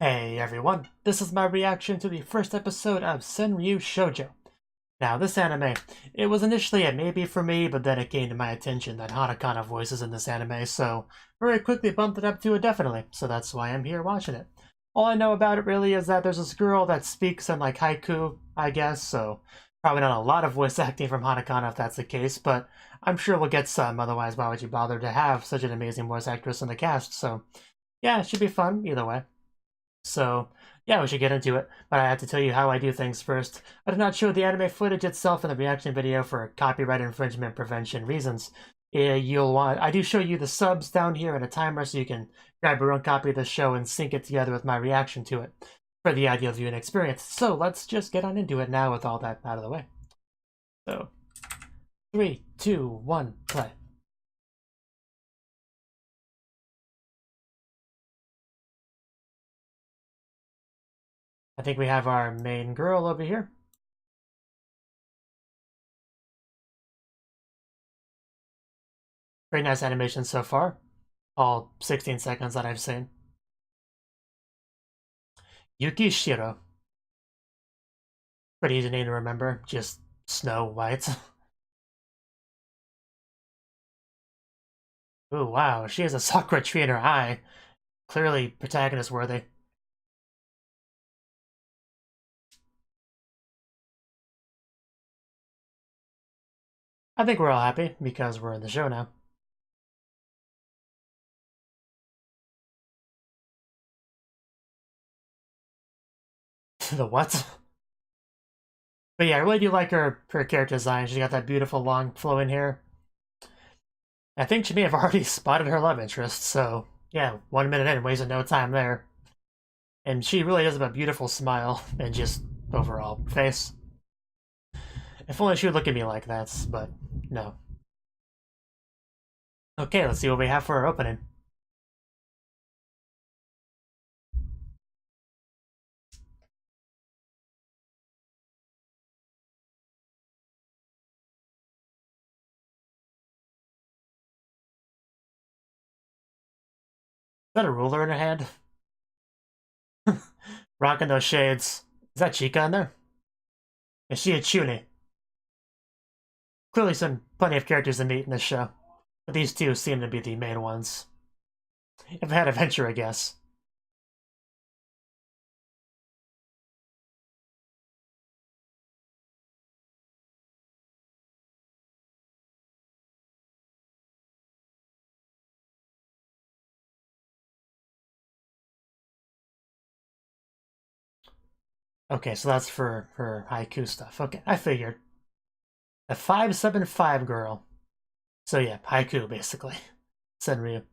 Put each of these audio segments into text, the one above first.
Hey everyone, this is my reaction to the first episode of Senryuu Shoujo. Now this anime, it was initially a maybe for me, but then it came to my attention that Hanakana voices in this anime, so very quickly bumped it up to a definitely, so that's why I'm here watching it. All I know about it really is that there's this girl that speaks in like haiku, I guess, so probably not a lot of voice acting from Hanakana if that's the case, but I'm sure we'll get some, otherwise why would you bother to have such an amazing voice actress in the cast, so yeah, it should be fun either way. So, yeah, we should get into it, but I have to tell you how I do things first. I did not show the anime footage itself in the reaction video for copyright infringement prevention reasons. I do show you the subs down here and a timer so you can grab your own copy of the show and sync it together with my reaction to it for the ideal viewing experience. So let's just get on into it now with all that out of the way. So, 3, 2, 1, play. I think we have our main girl over here. Very nice animation so far. All 16 seconds that I've seen. Yukishiro. Pretty easy name to remember, just Snow White. Ooh, wow, she has a Sakura tree in her eye. Clearly protagonist worthy. I think we're all happy because we're in the show now. The what? But yeah, I really do like her character design. She's got that beautiful long flowing hair. I think she may have already spotted her love interest, so yeah, 1 minute in, wasting no time there. And she really does have a beautiful smile and just overall face. If only she would look at me like that, but no. Okay, let's see what we have for our opening. Is that a ruler in her hand? Rocking those shades. Is that Chica in there? Is she a Chuni? Clearly plenty of characters to meet in this show, but these two seem to be the main ones. If I had a venture, I guess. Okay, so that's for her haiku stuff. Okay, I figured. A 575 girl. So yeah, haiku, basically. Senryuu.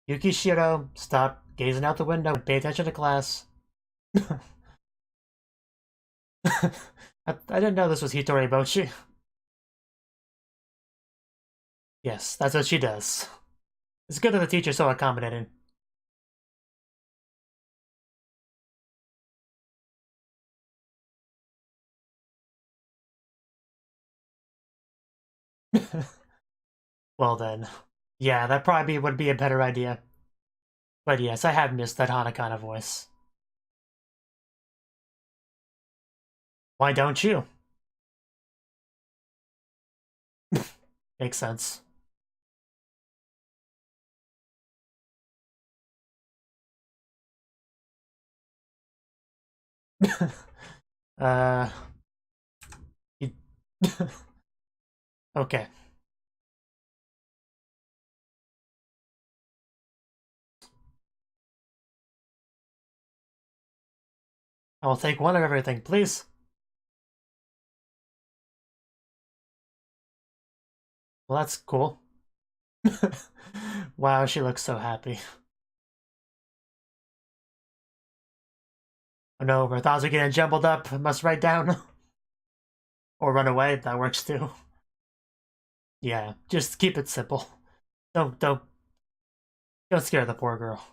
Yukishiro, stop gazing out the window and pay attention to class. I didn't know this was Hitori Bochi. Yes, that's what she does. It's good that the teacher's so accommodating. Well then. Yeah, that probably would be a better idea. But yes, I have missed that Hanakana voice. Why don't you? Makes sense. uh... okay. I will take one of everything, please. Well, that's cool. Wow, she looks so happy. Oh no, her thoughts are getting jumbled up. Must write down. Or run away, that works too. Yeah, just keep it simple. Don't scare the poor girl.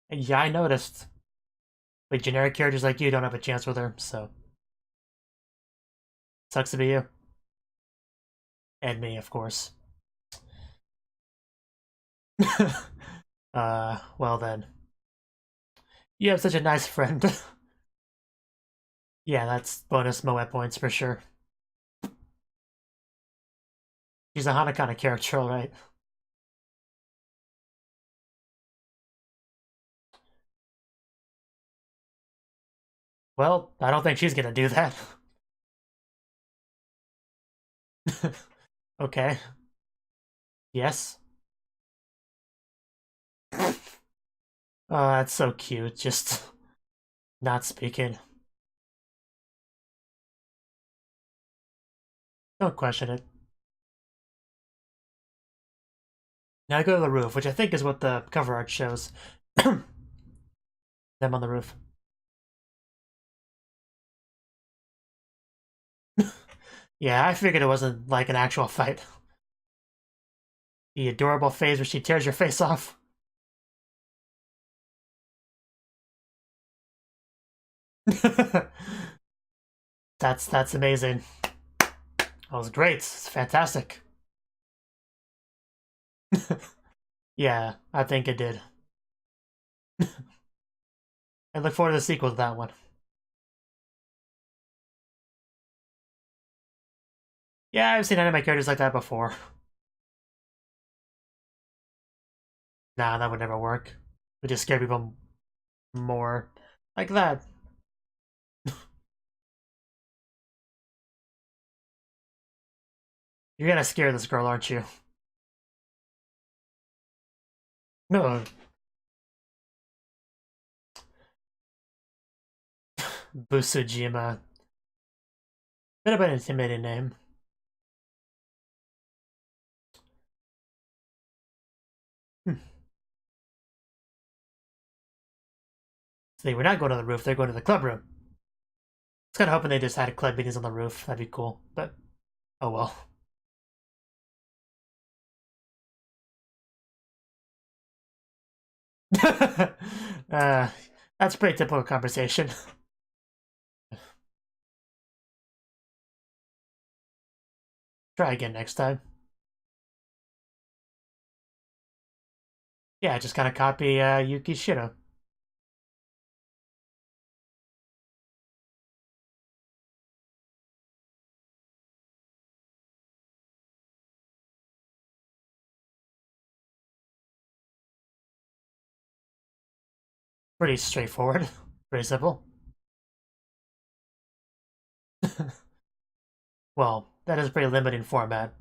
And yeah, I noticed. Like, generic characters like you don't have a chance with her, so. Sucks to be you. And me, of course. Well then. You have such a nice friend. Yeah, that's bonus Moe points for sure. She's a Hanakana character, alright. Well, I don't think she's gonna do that. Okay. Yes. Oh, that's so cute. Just not speaking. Don't question it. Now I go to the roof, which I think is what the cover art shows. Them on the roof. Yeah, I figured it wasn't like an actual fight. The adorable phase where she tears your face off. That's amazing. That was great. It's fantastic. Yeah, I think it did. I look forward to the sequel to that one. Yeah, I've seen anime characters like that before. Nah, that would never work. We just scare people more. Like that. You're gonna scare this girl, aren't you? No. Busujima. Bit of an intimidating name. See, we're not going to the roof, they're going to the club room. I was kind of hoping they just had club meetings on the roof. That'd be cool, but oh well. uh, that's pretty typical conversation. Try again next time. Yeah, just kind of copy Yuki's Shiro. Pretty straightforward. Pretty simple. Well, that is a pretty limiting format.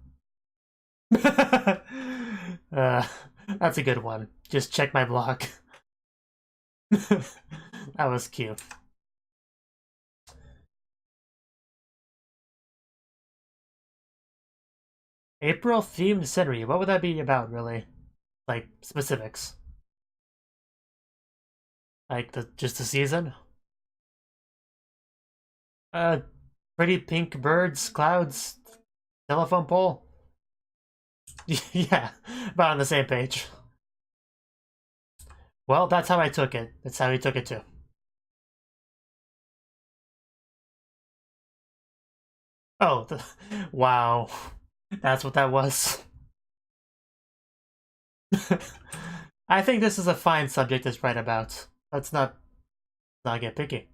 That's a good one. Just check my blog. That was cute. April themed Senryuu. What would that be about, really? Like specifics? Like just the season? Uh, pretty pink birds, clouds, telephone pole. Yeah, about on the same page. Well, that's how I took it. That's how he took it too. Oh, wow. That's what that was. I think this is a fine subject to write about. Let's not get picky.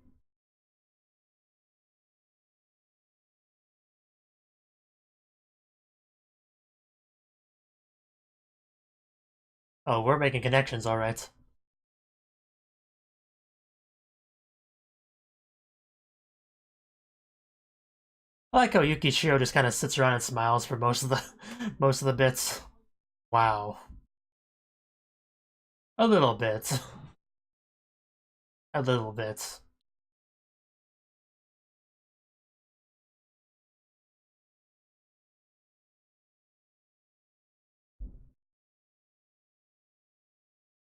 Oh, we're making connections, all right. I like how Yukishiro just kind of sits around and smiles for most of the most of the bits. Wow, a little bit, a little bit.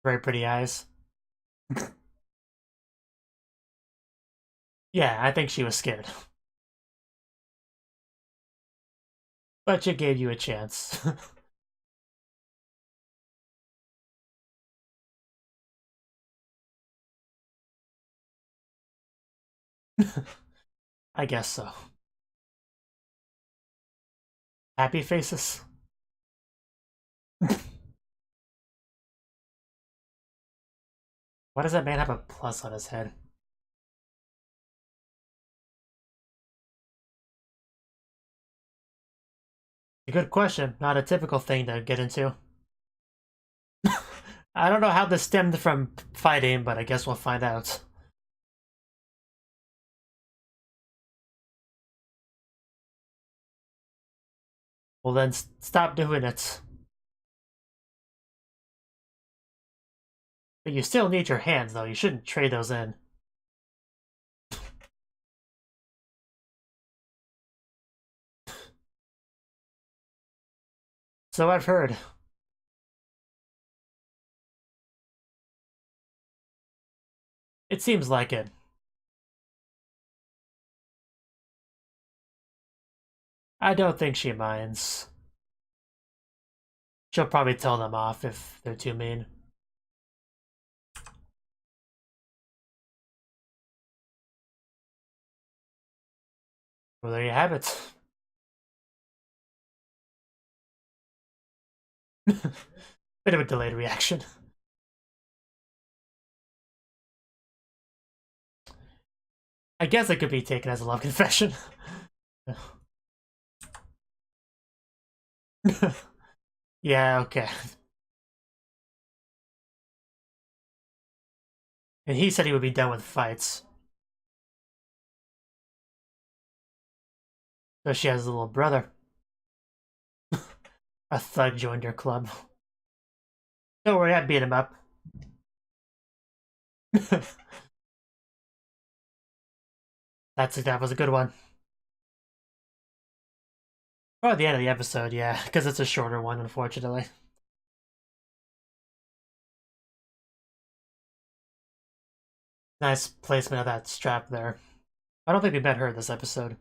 Very pretty eyes. Yeah, I think she was scared, but she gave you a chance. I guess so. Happy faces. Why does that man have a plus on his head? A good question. Not a typical thing to get into. I don't know how this stemmed from fighting, but I guess we'll find out. Well then, stop doing it. But you still need your hands, though. You shouldn't trade those in. So I've heard. It seems like it. I don't think she minds. She'll probably tell them off if they're too mean. Well, there you have it. Bit of a delayed reaction. I guess it could be taken as a love confession. Yeah, okay. And he said he would be done with fights. So she has a little brother. A thug joined her club. Don't worry, I beat him up. That was a good one. Oh, at the end of the episode, yeah, because it's a shorter one, unfortunately. Nice placement of that strap there. I don't think we met her this episode.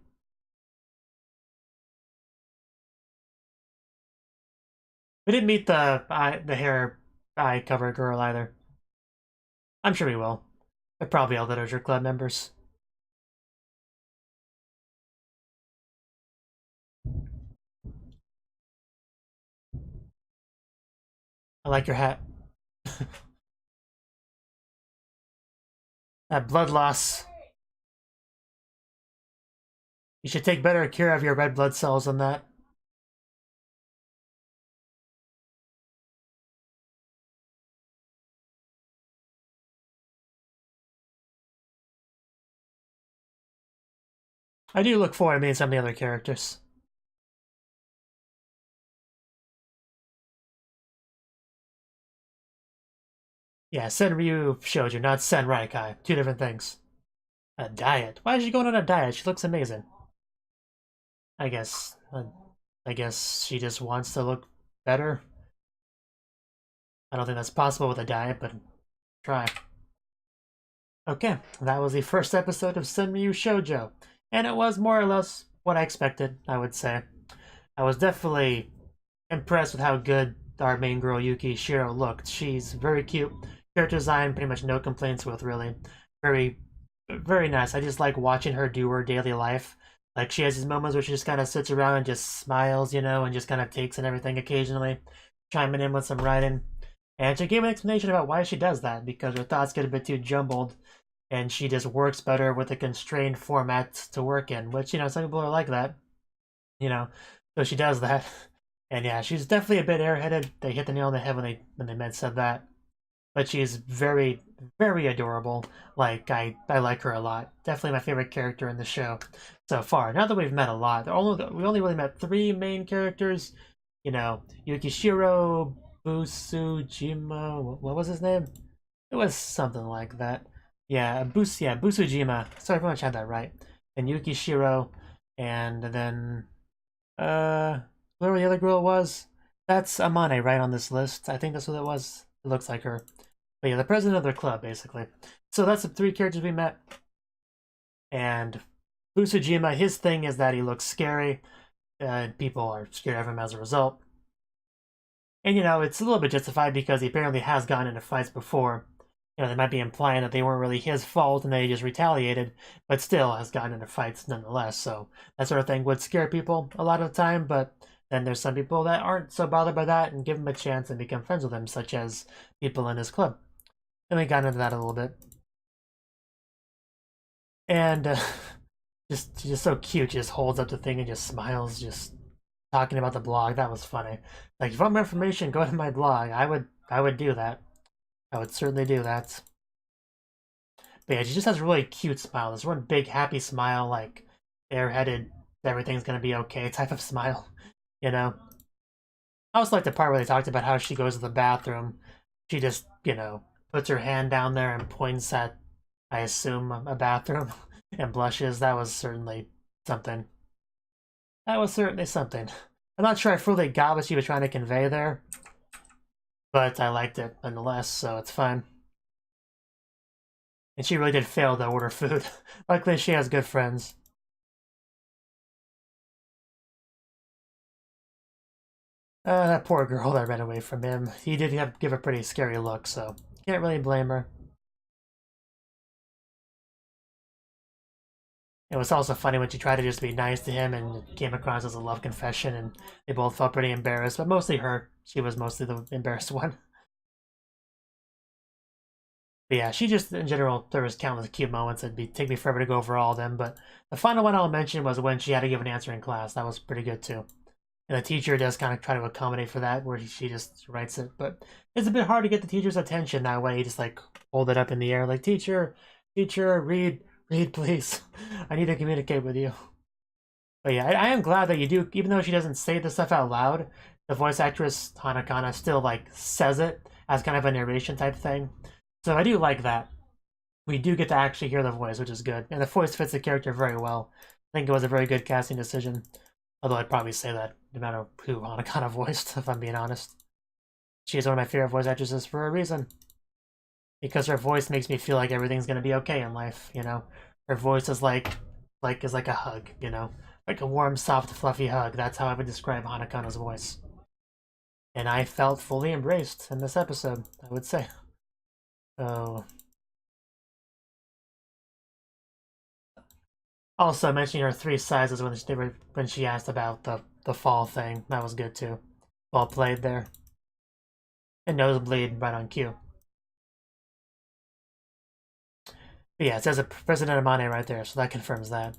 We didn't meet the hair eye cover girl either. I'm sure we will. They're probably all literature club members. I like your hat. That blood loss. You should take better care of your red blood cells than that. I do look forward to meeting some of the other characters. Yeah, Senryuu Shoujo, not Senraikai. Two different things. A diet? Why is she going on a diet? She looks amazing. I guess. I guess she just wants to look better. I don't think that's possible with a diet, but try. Okay, that was the first episode of Senryuu Shoujo, and it was more or less what I expected, I would say. I was definitely impressed with how good our main girl Yuki Shiro looked. She's very cute. Character design, pretty much no complaints with, really. Very, very nice. I just like watching her do her daily life. Like, she has these moments where she just kind of sits around and just smiles, you know, and just kind of takes in everything occasionally, chiming in with some writing. And she gave an explanation about why she does that, because her thoughts get a bit too jumbled, and she just works better with a constrained format to work in, which, you know, some people are like that, you know, so she does that. And yeah, she's definitely a bit airheaded. They hit the nail on the head when they said that. But she's very, very adorable. Like, I like her a lot. Definitely my favorite character in the show so far. Now that we've met a lot, we only really met 3 main characters. You know, Yukishiro, Busujima, what was his name? It was something like that. Yeah, Busujima. Sorry if I had that right. And Yukishiro, and then whoever the other girl was. That's Amane right on this list. I think that's what it was. It looks like her. But yeah, the president of their club, basically. So that's the 3 characters we met. And Busujima, his thing is that he looks scary. And people are scared of him as a result. And, you know, it's a little bit justified because he apparently has gotten into fights before. You know, they might be implying that they weren't really his fault and they just retaliated, but still has gotten into fights nonetheless. So that sort of thing would scare people a lot of the time, but then there's some people that aren't so bothered by that and give him a chance and become friends with him, such as people in his club. And we got into that a little bit. And just so cute, just holds up the thing and just smiles, just talking about the blog. That was funny. Like, if you want more information, go to my blog. I would do that. I would certainly do that. But yeah, she just has a really cute smile. This one big happy smile, like airheaded, everything's gonna be okay type of smile, you know? I also like the part where they talked about how she goes to the bathroom. She just, puts her hand down there and points at, I assume, a bathroom and blushes. That was certainly something. That was certainly something. I'm not sure I fully got what she was trying to convey there, but I liked it nonetheless, so it's fine. And she really did fail to order food. Luckily, she has good friends. That poor girl that ran away from him. He did give a pretty scary look, so can't really blame her. It was also funny when she tried to just be nice to him and it came across as a love confession, and they both felt pretty embarrassed, but mostly her. She was mostly the embarrassed one. But yeah, she just, in general, there was countless cute moments. Take me forever to go over all of them, but the final one I'll mention was when she had to give an answer in class. That was pretty good, too. And the teacher does kind of try to accommodate for that, where she just writes it. But it's a bit hard to get the teacher's attention that way. You just, like, hold it up in the air, like, teacher, read, please. I need to communicate with you. But yeah, I am glad that you do, even though she doesn't say the stuff out loud, the voice actress, Hanakana, still, like, says it as kind of a narration type thing. So I do like that. We do get to actually hear the voice, which is good. And the voice fits the character very well. I think it was a very good casting decision. Although I'd probably say that no matter who Hanakana voiced, if I'm being honest. She is one of my favorite voice actresses for a reason. Because her voice makes me feel like everything's gonna be okay in life, Her voice is like a hug, Like a warm, soft, fluffy hug. That's how I would describe Hanakana's voice. And I felt fully embraced in this episode, I would say. So, also mentioning her 3 sizes when she asked about the fall thing. That was good too. Well played there. And nosebleed right on cue. But yeah, it says a President Amane right there, so that confirms that.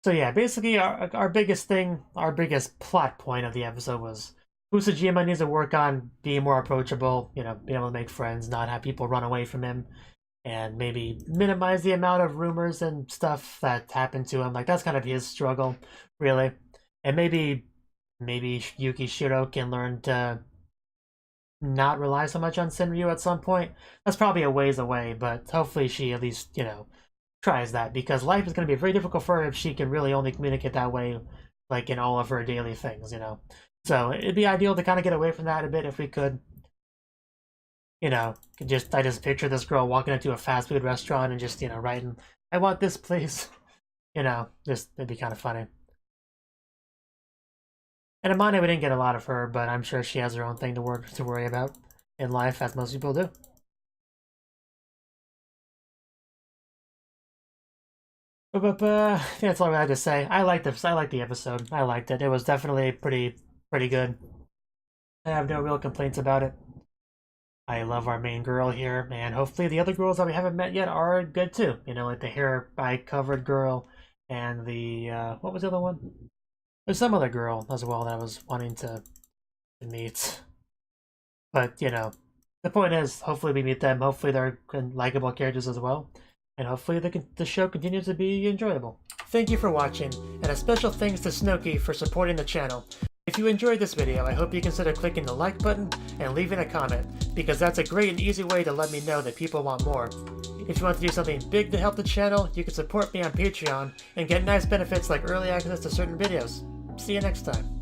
So yeah, basically our biggest thing, our biggest plot point of the episode was Usajima needs to work on being more approachable, being able to make friends, not have people run away from him, and maybe minimize the amount of rumors and stuff that happen to him. Like, that's kind of his struggle, really. And maybe Yuki Shiro can learn to not rely so much on Senryuu at some point. That's probably a ways away, but hopefully she at least, tries that, because life is going to be very difficult for her if she can really only communicate that way, like in all of her daily things, So it'd be ideal to kind of get away from that a bit if we could. I just picture this girl walking into a fast food restaurant and just, writing, I want this, please. Just, it'd be kind of funny. And Amane, we didn't get a lot of her, but I'm sure she has her own thing to worry about in life, as most people do. But I think that's all I had to say. I liked the episode. I liked it. It was definitely pretty good. I have no real complaints about it. I love our main girl here, and hopefully the other girls that we haven't met yet are good too. Like the hair eye covered girl and the what was the other one? There's some other girl as well that I was wanting to meet. But the point is, hopefully we meet them. Hopefully they're likable characters as well. And hopefully the show continues to be enjoyable. Thank you for watching, and a special thanks to Cnouki for supporting the channel. If you enjoyed this video, I hope you consider clicking the like button and leaving a comment, because that's a great and easy way to let me know that people want more. If you want to do something big to help the channel, you can support me on Patreon and get nice benefits like early access to certain videos. See you next time.